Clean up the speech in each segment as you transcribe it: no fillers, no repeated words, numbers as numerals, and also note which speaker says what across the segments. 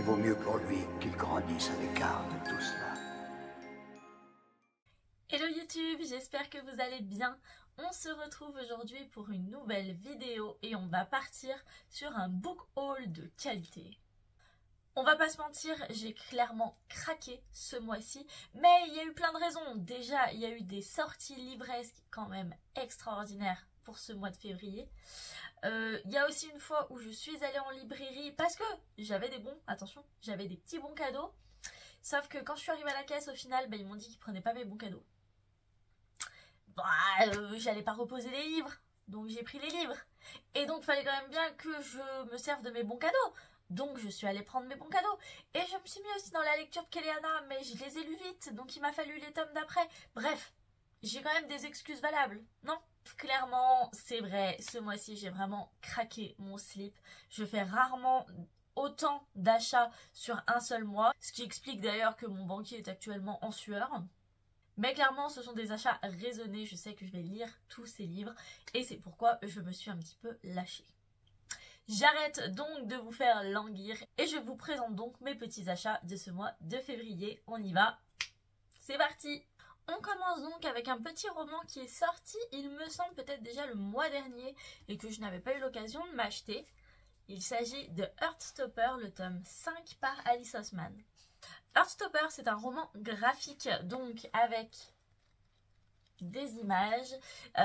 Speaker 1: Il vaut mieux pour lui qu'il grandisse à l'écart de tout cela.
Speaker 2: Hello YouTube, j'espère que vous allez bien. On se retrouve aujourd'hui pour une nouvelle vidéo et on va partir sur un book haul de qualité. On va pas se mentir, j'ai clairement craqué ce mois-ci, mais il y a eu plein de raisons. Déjà, il y a eu des sorties livresques quand même extraordinaires pour ce mois de février. Il y a aussi une fois où je suis allée en librairie parce que j'avais des bons, attention, j'avais des petits bons cadeaux. Sauf que quand je suis arrivée à la caisse, au final, ils m'ont dit qu'ils prenaient pas mes bons cadeaux. J'allais pas reposer les livres, donc j'ai pris les livres. Et donc, il fallait quand même bien que je me serve de mes bons cadeaux. Donc, je suis allée prendre mes bons cadeaux. Et je me suis mis aussi dans la lecture de Kéléana, mais je les ai lus vite, donc il m'a fallu les tomes d'après. Bref, j'ai quand même des excuses valables, non ? Clairement, c'est vrai, ce mois-ci, j'ai vraiment craqué mon slip. Je fais rarement autant d'achats sur un seul mois, ce qui explique d'ailleurs que mon banquier est actuellement en sueur. Mais clairement, ce sont des achats raisonnés, je sais que je vais lire tous ces livres et c'est pourquoi je me suis un petit peu lâchée. J'arrête donc de vous faire languir et je vous présente donc mes petits achats de ce mois de février. On y va, c'est parti! On commence donc avec un petit roman qui est sorti, il me semble peut-être déjà le mois dernier et que je n'avais pas eu l'occasion de m'acheter. Il s'agit de Heartstopper, le tome 5 par Alice Oseman. Heartstopper, c'est un roman graphique, donc avec des images.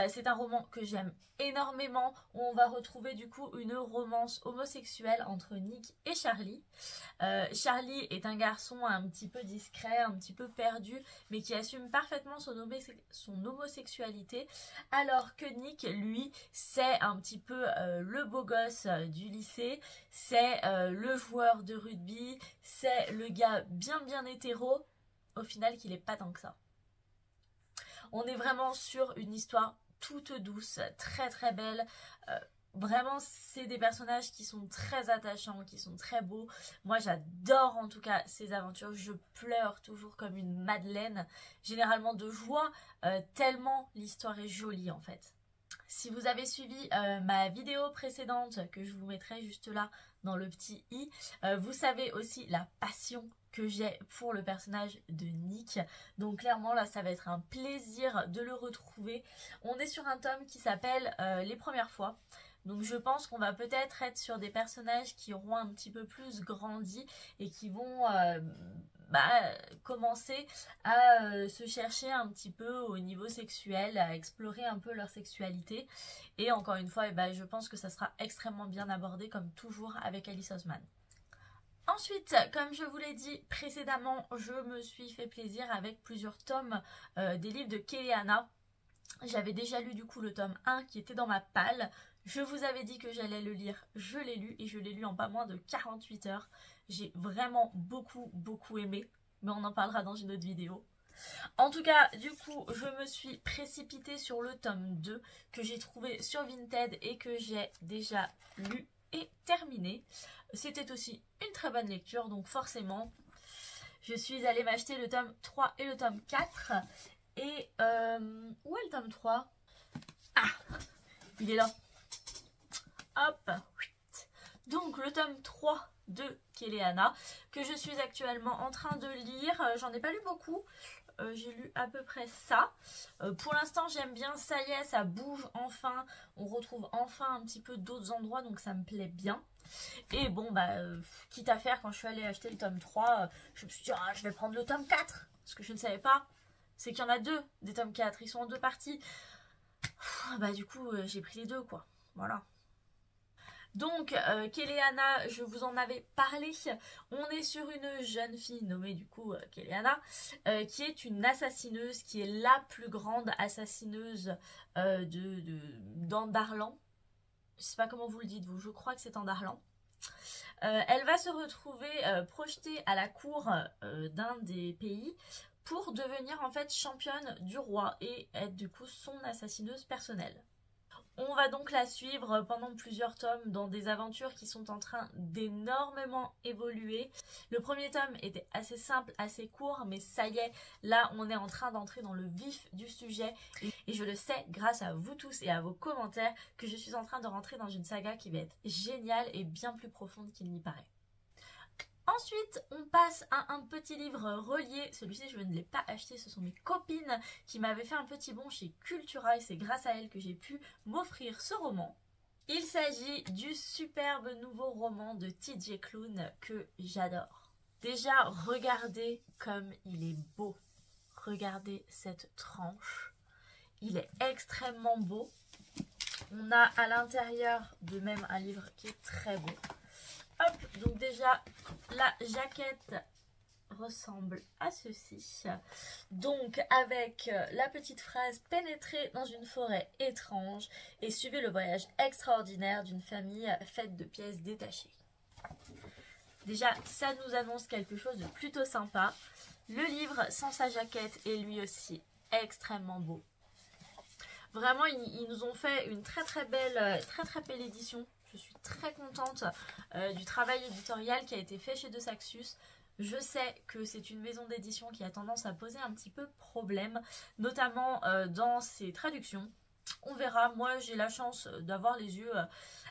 Speaker 2: C'est un roman que j'aime énormément, où on va retrouver du coup une romance homosexuelle entre Nick et Charlie. Charlie est un garçon un petit peu discret, un petit peu perdu, mais qui assume parfaitement son homosexualité, alors que Nick, lui, c'est un petit peu le beau gosse du lycée, c'est le joueur de rugby, c'est le gars bien hétéro, au final qu'il est pas tant que ça. On est vraiment sur une histoire toute douce, très belle. Vraiment, c'est des personnages qui sont très attachants, qui sont très beaux. Moi, j'adore en tout cas ces aventures. Je pleure toujours comme une madeleine, généralement de joie, tellement l'histoire est jolie en fait. Si vous avez suivi ma vidéo précédente, que je vous mettrai juste là dans le petit i, vous savez aussi la passion que j'ai pour le personnage de Nick. Donc clairement là ça va être un plaisir de le retrouver. On est sur un tome qui s'appelle Les premières fois. Donc je pense qu'on va peut-être être sur des personnages qui auront un petit peu plus grandi et qui vont commencer à se chercher un petit peu au niveau sexuel, à explorer un peu leur sexualité. Et encore une fois, je pense que ça sera extrêmement bien abordé comme toujours avec Alice Oseman. Ensuite, comme je vous l'ai dit précédemment, je me suis fait plaisir avec plusieurs tomes des livres de Kéléana. J'avais déjà lu du coup le tome 1 qui était dans ma palle. Je vous avais dit que j'allais le lire, je l'ai lu et je l'ai lu en pas moins de 48 heures. J'ai vraiment beaucoup aimé, mais on en parlera dans une autre vidéo. En tout cas, du coup, je me suis précipitée sur le tome 2 que j'ai trouvé sur Vinted et que j'ai déjà lu et terminé. C'était aussi une très bonne lecture, donc forcément, je suis allée m'acheter le tome 3 et le tome 4. Et où est le tome 3? Ah, il est là. Hop. Donc le tome 3 de Kéléana, que je suis actuellement en train de lire. J'en ai pas lu beaucoup. J'ai lu à peu près ça. Pour l'instant j'aime bien, ça y est, ça bouge enfin. On retrouve enfin un petit peu d'autres endroits, donc ça me plaît bien. Et bon, quitte à faire, quand je suis allée acheter le tome 3, je me suis dit, je vais prendre le tome 4. Ce que je ne savais pas, c'est qu'il y en a deux des tomes 4. Ils sont en deux parties. Du coup, j'ai pris les deux, quoi. Voilà. Donc, Kéléana, je vous en avais parlé, on est sur une jeune fille nommée du coup Kéléana, qui est une assassineuse, qui est la plus grande assassineuse d'Andarlan. Je sais pas comment vous le dites vous, je crois que c'est Andarlan. Elle va se retrouver projetée à la cour d'un des pays pour devenir en fait championne du roi et être du coup son assassineuse personnelle. On va donc la suivre pendant plusieurs tomes dans des aventures qui sont en train d'énormément évoluer. Le premier tome était assez simple, assez court, mais ça y est, là on est en train d'entrer dans le vif du sujet. Et je le sais grâce à vous tous et à vos commentaires que je suis en train de rentrer dans une saga qui va être géniale et bien plus profonde qu'il n'y paraît. Ensuite, on passe à un petit livre relié. Celui-ci, je ne l'ai pas acheté, ce sont mes copines qui m'avaient fait un petit bon chez Cultura et c'est grâce à elles que j'ai pu m'offrir ce roman. Il s'agit du superbe nouveau roman de TJ Klune que j'adore. Déjà, regardez comme il est beau. Regardez cette tranche. Il est extrêmement beau. On a à l'intérieur de même un livre qui est très beau. Hop, donc déjà, la jaquette ressemble à ceci. Donc avec la petite phrase « Pénétrez dans une forêt étrange et suivez le voyage extraordinaire d'une famille faite de pièces détachées ». Déjà, ça nous annonce quelque chose de plutôt sympa. Le livre, sans sa jaquette, est lui aussi extrêmement beau. Vraiment, ils nous ont fait une très belle édition. Je suis très contente du travail éditorial qui a été fait chez De Saxus. Je sais que c'est une maison d'édition qui a tendance à poser un petit peu problème, notamment dans ses traductions. On verra, moi j'ai la chance d'avoir les yeux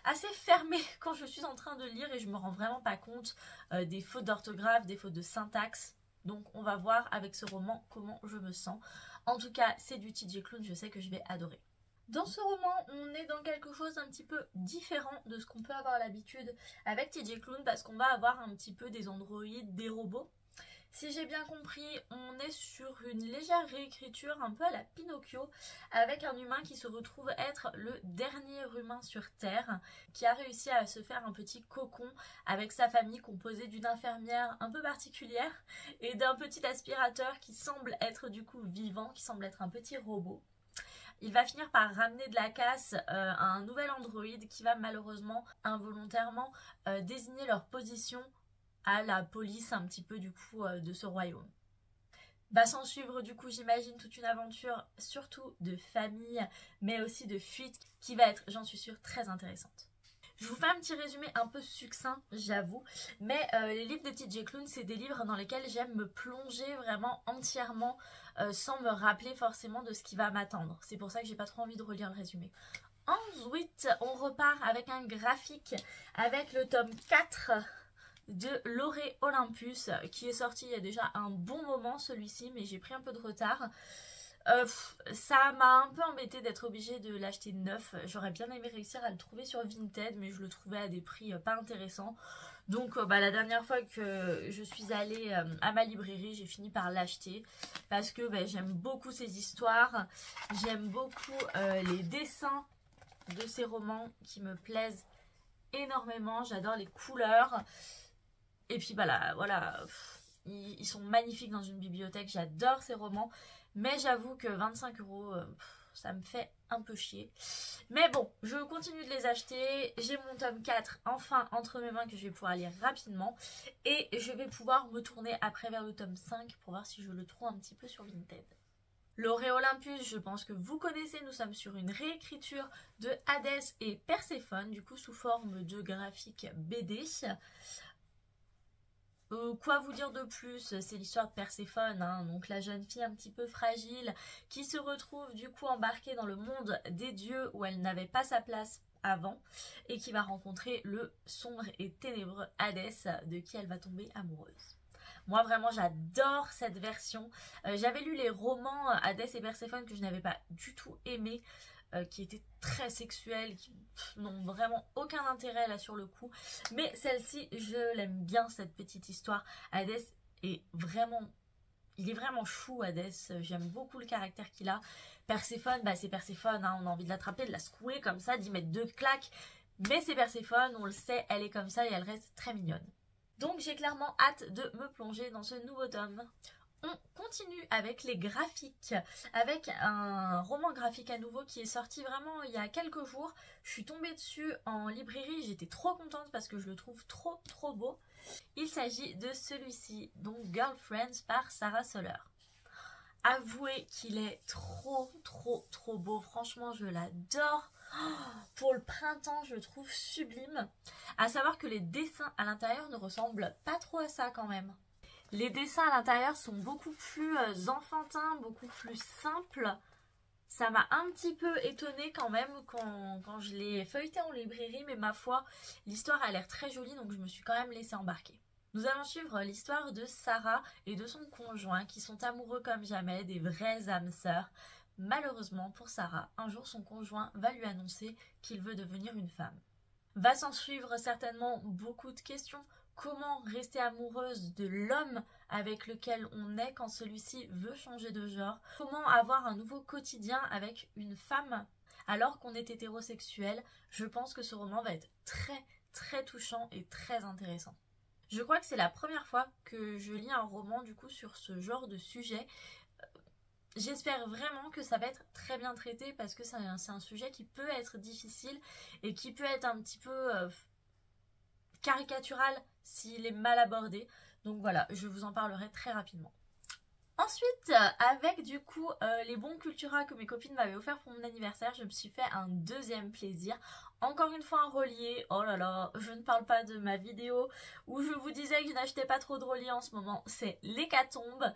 Speaker 2: assez fermés quand je suis en train de lire et je me rends vraiment pas compte des fautes d'orthographe, des fautes de syntaxe. Donc on va voir avec ce roman comment je me sens. En tout cas, c'est du TJ Klune, je sais que je vais adorer. Dans ce roman, on est dans quelque chose d'un petit peu différent de ce qu'on peut avoir l'habitude avec TJ Klune parce qu'on va avoir un petit peu des androïdes, des robots. Si j'ai bien compris, on est sur une légère réécriture un peu à la Pinocchio avec un humain qui se retrouve être le dernier humain sur Terre qui a réussi à se faire un petit cocon avec sa famille composée d'une infirmière un peu particulière et d'un petit aspirateur qui semble être du coup vivant, qui semble être un petit robot. Il va finir par ramener de la casse à un nouvel androïde qui va malheureusement involontairement désigner leur position à la police un petit peu du coup de ce royaume. Va s'en suivre du coup j'imagine toute une aventure surtout de famille mais aussi de fuite qui va être, j'en suis sûre, très intéressante. Je vous fais un petit résumé un peu succinct, j'avoue, mais les livres de TJ Klune, c'est des livres dans lesquels j'aime me plonger vraiment entièrement sans me rappeler forcément de ce qui va m'attendre. C'est pour ça que j'ai pas trop envie de relire le résumé. Ensuite, on repart avec un graphique avec le tome 4 de Loré Olympus qui est sorti il y a déjà un bon moment celui-ci, mais j'ai pris un peu de retard. Ça m'a un peu embêté d'être obligée de l'acheter neuf. J'aurais bien aimé réussir à le trouver sur Vinted, mais je le trouvais à des prix pas intéressants. Donc la dernière fois que je suis allée à ma librairie, j'ai fini par l'acheter parce que j'aime beaucoup ces histoires, j'aime beaucoup les dessins de ces romans qui me plaisent énormément, j'adore les couleurs. Et puis voilà, ils sont magnifiques dans une bibliothèque, j'adore ces romans. Mais j'avoue que 25 €, ça me fait un peu chier. Mais bon, je continue de les acheter. J'ai mon tome 4 enfin entre mes mains que je vais pouvoir lire rapidement. Et je vais pouvoir me tourner après vers le tome 5 pour voir si je le trouve un petit peu sur Vinted. Loré Olympus, je pense que vous connaissez, nous sommes sur une réécriture de Hadès et Perséphone, du coup sous forme de graphique BD. Quoi vous dire de plus? C'est l'histoire de Perséphone, hein, donc la jeune fille un petit peu fragile qui se retrouve du coup embarquée dans le monde des dieux où elle n'avait pas sa place avant et qui va rencontrer le sombre et ténébreux Hadès de qui elle va tomber amoureuse. Moi vraiment j'adore cette version. J'avais lu les romans Hadès et Perséphone que je n'avais pas du tout aimé. Qui étaient très sexuelles, qui n'ont vraiment aucun intérêt là sur le coup. Mais celle-ci, je l'aime bien cette petite histoire. Hadès est vraiment... Il est vraiment chou Hadès, j'aime beaucoup le caractère qu'il a. Perséphone, c'est Perséphone, hein, on a envie de l'attraper, de la secouer comme ça, d'y mettre 2 claques. Mais c'est Perséphone, on le sait, elle est comme ça et elle reste très mignonne. Donc j'ai clairement hâte de me plonger dans ce nouveau tome. On continue avec les graphiques, avec un roman graphique à nouveau qui est sorti vraiment il y a quelques jours. Je suis tombée dessus en librairie, j'étais trop contente parce que je le trouve trop beau. Il s'agit de celui-ci, donc Girlfriends par Sarah Soler. Avouez qu'il est trop beau, franchement je l'adore. Pour le printemps, je le trouve sublime. À savoir que les dessins à l'intérieur ne ressemblent pas trop à ça quand même. Les dessins à l'intérieur sont beaucoup plus enfantins, beaucoup plus simples. Ça m'a un petit peu étonnée quand même quand je l'ai feuilleté en librairie, mais ma foi, l'histoire a l'air très jolie, donc je me suis quand même laissée embarquer. Nous allons suivre l'histoire de Sarah et de son conjoint qui sont amoureux comme jamais, des vraies âmes sœurs. Malheureusement pour Sarah, un jour son conjoint va lui annoncer qu'il veut devenir une femme. Va s'en suivre certainement beaucoup de questions. Comment rester amoureuse de l'homme avec lequel on est quand celui-ci veut changer de genre? Comment avoir un nouveau quotidien avec une femme alors qu'on est hétérosexuel? Je pense que ce roman va être très touchant et très intéressant. Je crois que c'est la première fois que je lis un roman du coup sur ce genre de sujet. J'espère vraiment que ça va être très bien traité parce que c'est un sujet qui peut être difficile et qui peut être un petit peu caricatural s'il est mal abordé. Donc voilà, je vous en parlerai très rapidement. Ensuite, avec du coup les bons Cultura que mes copines m'avaient offert pour mon anniversaire, je me suis fait un deuxième plaisir. Encore une fois un relié. Oh là là, je ne parle pas de ma vidéo où je vous disais que je n'achetais pas trop de reliés en ce moment. C'est l'hécatombe.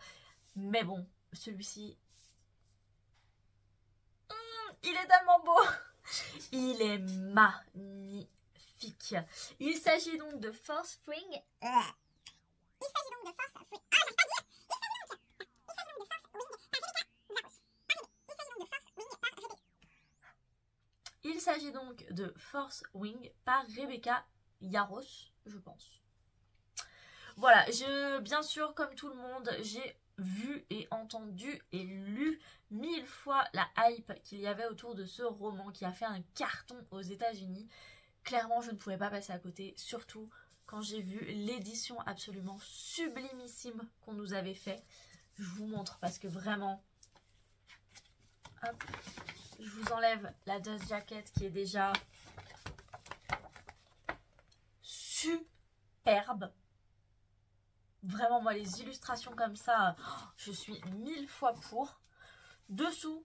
Speaker 2: Mais bon, celui-ci... il est tellement beau. Il est magnifique. Il s'agit donc de Force Wing. Il s'agit donc de Force Wing par Rebecca Yarros, je pense. Voilà, bien sûr, comme tout le monde, j'ai vu et entendu et lu 1000 fois la hype qu'il y avait autour de ce roman qui a fait un carton aux États-Unis. Clairement, je ne pouvais pas passer à côté, surtout quand j'ai vu l'édition absolument sublimissime qu'on nous avait fait. Je vous montre parce que vraiment... Hop, je vous enlève la dust jacket qui est déjà superbe. Vraiment, moi, les illustrations comme ça, je suis 1000 fois pour. Dessous,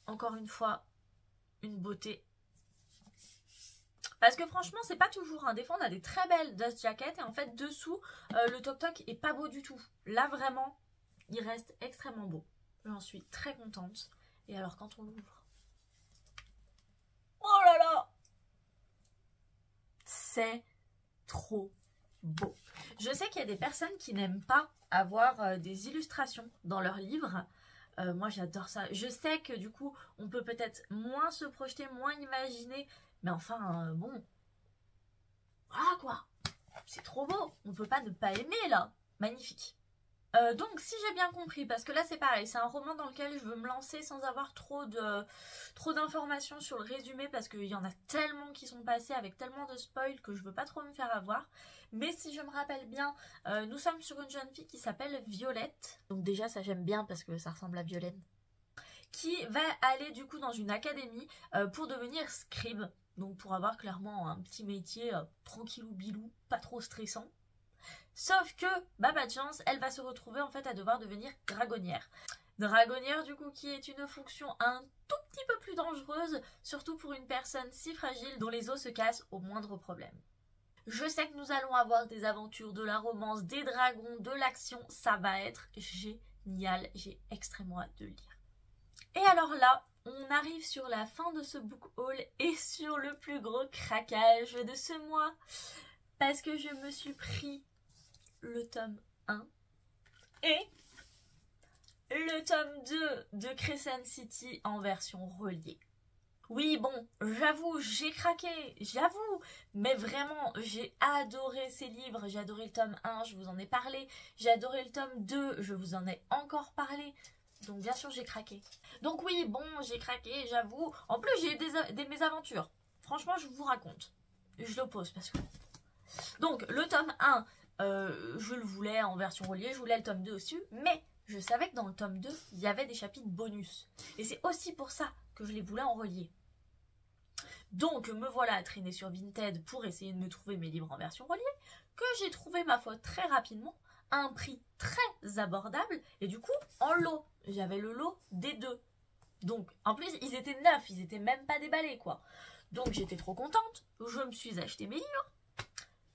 Speaker 2: encore une fois, une beauté. Parce que franchement, c'est pas toujours un défaut. On a des très belles dust jackets et en fait, dessous, le toc-toc est pas beau du tout. Là, vraiment, il reste extrêmement beau. J'en suis très contente. Et alors, quand on l'ouvre... oh là là! C'est trop beau. Je sais qu'il y a des personnes qui n'aiment pas avoir des illustrations dans leurs livres. Moi, j'adore ça. Je sais que du coup, on peut peut-être moins se projeter, moins imaginer. Mais enfin, bon. Voilà quoi. C'est trop beau. On peut pas ne pas aimer là. Magnifique. Donc, si j'ai bien compris, parce que là c'est pareil, c'est un roman dans lequel je veux me lancer sans avoir trop d'informations sur le résumé parce qu'il y en a tellement qui sont passés avec tellement de spoil que je veux pas trop me faire avoir. Mais si je me rappelle bien, nous sommes sur une jeune fille qui s'appelle Violette. Donc déjà ça j'aime bien parce que ça ressemble à Violaine. Qui va aller du coup dans une académie pour devenir scribe. Donc pour avoir clairement un petit métier tranquillou bilou, pas trop stressant. Sauf que, bah pas de chance, elle va se retrouver en fait à devoir devenir dragonnière. Dragonnière du coup qui est une fonction un tout petit peu plus dangereuse, surtout pour une personne si fragile dont les os se cassent au moindre problème. Je sais que nous allons avoir des aventures, de la romance, des dragons, de l'action, ça va être génial, j'ai extrêmement hâte de le lire. Et alors là, on arrive sur la fin de ce book haul et sur le plus gros craquage de ce mois. Parce que je me suis pris le tome 1 et le tome 2 de Crescent City en version reliée. Oui, bon, j'avoue, j'ai craqué, j'avoue, mais vraiment, j'ai adoré ces livres. J'ai adoré le tome 1, je vous en ai parlé. J'ai adoré le tome 2, je vous en ai encore parlé. Donc bien sûr, j'ai craqué. Donc oui, bon, j'ai craqué, j'avoue. En plus, j'ai eu des mésaventures. Franchement, je vous raconte. Je l'oppose parce que... Donc, le tome 1, je le voulais en version reliée, je voulais le tome 2 aussi, mais je savais que dans le tome 2, il y avait des chapitres bonus. Et c'est aussi pour ça que je les voulais en relié. Donc, me voilà à traîner sur Vinted pour essayer de me trouver mes livres en version reliée, que j'ai trouvé, ma foi, très rapidement, à un prix très abordable, et du coup, en lot. J'avais le lot des deux. Donc, en plus, ils étaient neufs, ils étaient même pas déballés, quoi. Donc, j'étais trop contente, je me suis acheté mes livres.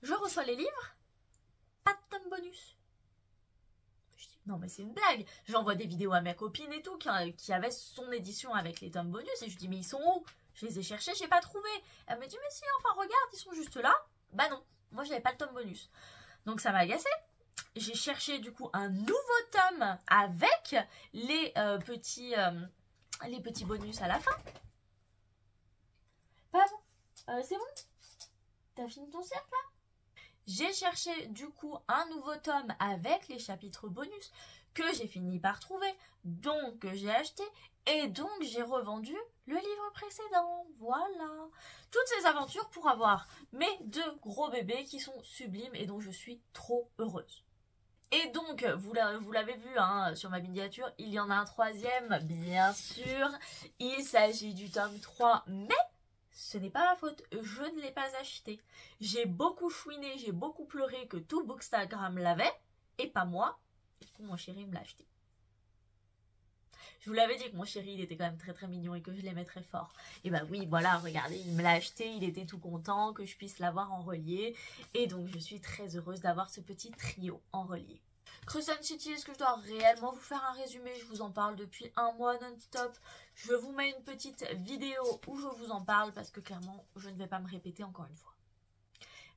Speaker 2: Je reçois les livres, pas de tome bonus. Je dis, non mais c'est une blague. J'envoie des vidéos à ma copine et tout, qui avait son édition avec les tomes bonus, et je dis, mais ils sont où? Je les ai cherchés, j'ai pas trouvé. Elle me dit, mais si, enfin regarde, ils sont juste là. Bah non, moi j'avais pas le tome bonus. Donc ça m'a agacée. J'ai cherché du coup un nouveau tome avec les petits bonus à la fin. Pardon, c'est bon? T'as fini ton cercle là? J'ai cherché du coup un nouveau tome avec les chapitres bonus que j'ai fini par trouver, donc que j'ai acheté, et donc j'ai revendu le livre précédent. Voilà. Toutes ces aventures pour avoir mes 2 gros bébés qui sont sublimes et dont je suis trop heureuse. Et donc, vous l'avez vu hein, sur ma miniature, il y en a un 3e, bien sûr. Il s'agit du tome 3, mais ce n'est pas ma faute, je ne l'ai pas acheté. J'ai beaucoup chouiné, j'ai beaucoup pleuré que tout Bookstagram l'avait, et pas moi. Et du coup, mon chéri me l'a acheté. Je vous l'avais dit que mon chéri, il était quand même très très mignon et que je l'aimais très fort. Et bah oui, voilà, regardez, il me l'a acheté, il était tout content que je puisse l'avoir en relié. Et donc, je suis très heureuse d'avoir ce petit trio en relié. Crescent City, est-ce que je dois réellement vous faire un résumé? Je vous en parle depuis un mois non-stop. Je vous mets une petite vidéo où je vous en parle parce que clairement, je ne vais pas me répéter encore une fois.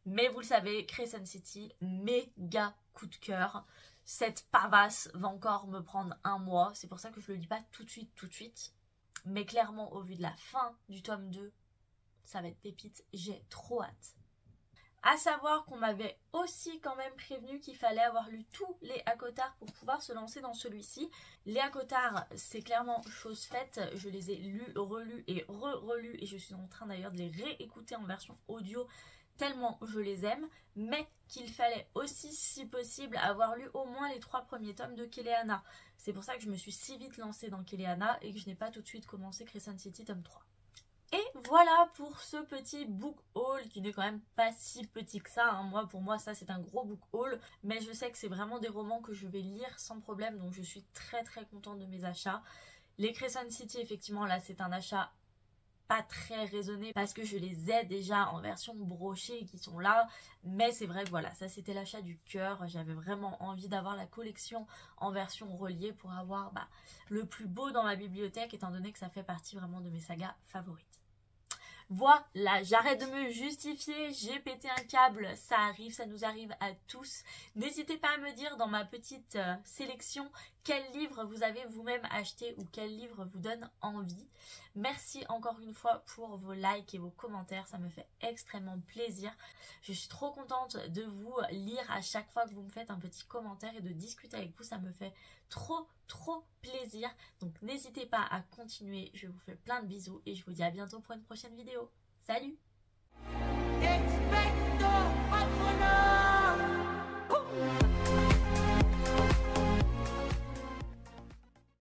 Speaker 2: Mais vous le savez, Crescent City, méga coup de cœur. Cette pavasse va encore me prendre un mois. C'est pour ça que je ne le lis pas tout de suite. Mais clairement, au vu de la fin du tome 2, ça va être pépite. J'ai trop hâte. À savoir qu'on m'avait aussi quand même prévenu qu'il fallait avoir lu tous les ACOTAR pour pouvoir se lancer dans celui-ci. Les ACOTAR, c'est clairement chose faite. Je les ai lus, relus et relus. Et je suis en train d'ailleurs de les réécouter en version audio tellement je les aime. Mais qu'il fallait aussi, si possible, avoir lu au moins les 3 premiers tomes de Keleana. C'est pour ça que je me suis si vite lancée dans Keleana et que je n'ai pas tout de suite commencé Crescent City tome 3. Et voilà pour ce petit book haul qui n'est quand même pas si petit que ça. Hein. Pour moi, ça c'est un gros book haul. Mais je sais que c'est vraiment des romans que je vais lire sans problème. Donc je suis très très contente de mes achats. Les Crescent City, effectivement, là c'est un achat pas très raisonné parce que je les ai déjà en version brochée qui sont là. Mais c'est vrai que voilà, ça c'était l'achat du cœur. J'avais vraiment envie d'avoir la collection en version reliée pour avoir le plus beau dans ma bibliothèque étant donné que ça fait partie vraiment de mes sagas favorites. Voilà, j'arrête de me justifier, j'ai pété un câble, ça arrive, ça nous arrive à tous. N'hésitez pas à me dire dans ma petite sélection quel livre vous avez vous-même acheté ou quel livre vous donne envie. Merci encore une fois pour vos likes et vos commentaires, ça me fait extrêmement plaisir. Je suis trop contente de vous lire à chaque fois que vous me faites un petit commentaire et de discuter avec vous, ça me fait trop plaisir. Donc n'hésitez pas à continuer, je vous fais plein de bisous et je vous dis à bientôt pour une prochaine vidéo. Salut!